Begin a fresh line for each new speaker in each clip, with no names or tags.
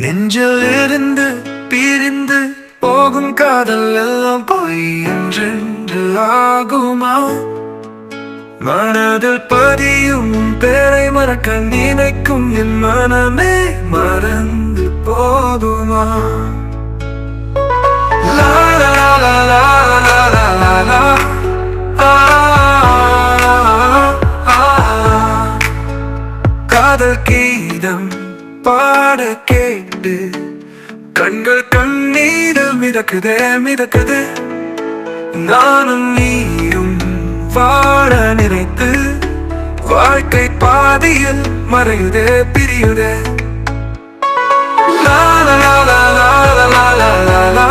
நெஞ்சில் இருந்து பிரிந்து போகும் காதல் எல்லாம் போய் என்றென்று ஆகுமா? மனதில் பதியும் பேரை மறக்க நினைக்கும் என் மனமே மறந்து போகுமா? லா லா லா லா லா லா லா லா. காதல் கீதம் பாட கேட்டு கண்கள் கண்ணீரில் மிதக்குதே மிதக்குது. நானும் நீயும் வாழ நினைத்து வாழ்க்கை பாதியில் மறையுதே பிரியுதே. லா லா லா லா லா லா லா லா லா.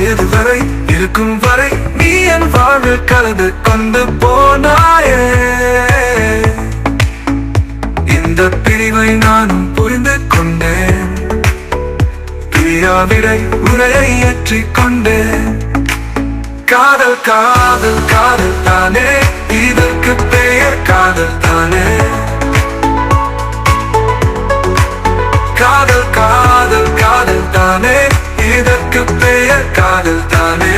எது வரை இருக்கும் வரை நீ என் வாழ்வில் கலந்து கொண்டு போனாயே. இந்த பிரிவை நானும் புரிந்து கொண்டேன். பிரியாவிடை உரையை ஏற்றிக் கொண்டேன். காதல் காதல் காதல் தானே, இதற்கு பெயர் காதல் தானே. காதல் காதல் காதல் தானே, இதற்கு பெயர் காதல் தானே.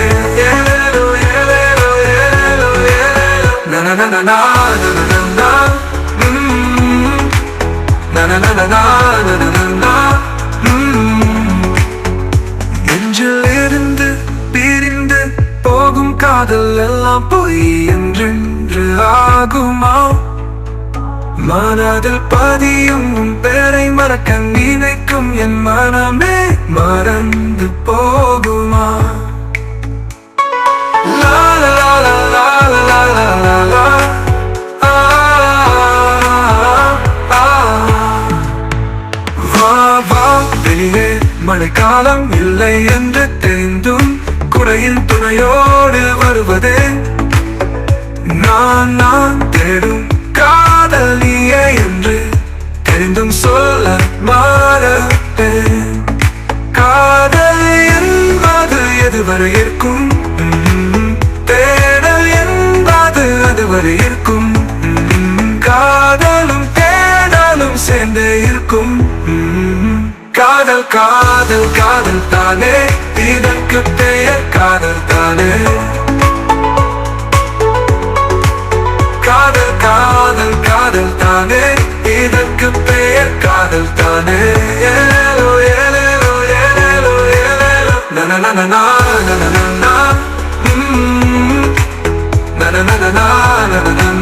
ஏலேலோ ஏலேலோ ஏலேலோ ஏலேலோ. நனநனநா நனநனா. நனநனநா நனநனா. நெஞ்சில் இருந்து பிரிந்து போகும் காதல் எல்லாம் பொய் என்றென்று ஆகுமா? மனதில் பதியும் பேரை மறக்க நினைக்கும் என் மனமே மறந்து போகுமா? லா லா லா லா லா லா லா லா. வா வா வெளியே மழைக்காலம் இல்லை என்று தெரிந்தும் குறையின் துணையோடு வருவதே. நான் தேடும் காதல் நீயே என்று தெரிந்தும் சொல்ல மாறேன். காதல் என்பது எதுவரை இருக்கும்? தேடல் என்பது அதுவரை இருக்கும். காதலும் தேடலும் சேர்ந்தே இருக்கும். காதல் காதல் காதல் தானே, இதற்கு பெயர் காதல் தானே. காதல் காதல் காதல் தானே, இதற்கு பெயர் காதல் தானே. ஏலேலோ ஏலேலோ ஏலேலோ ஏலேலோ. நனநனநா நனநனா. நனநனநா நனநனா.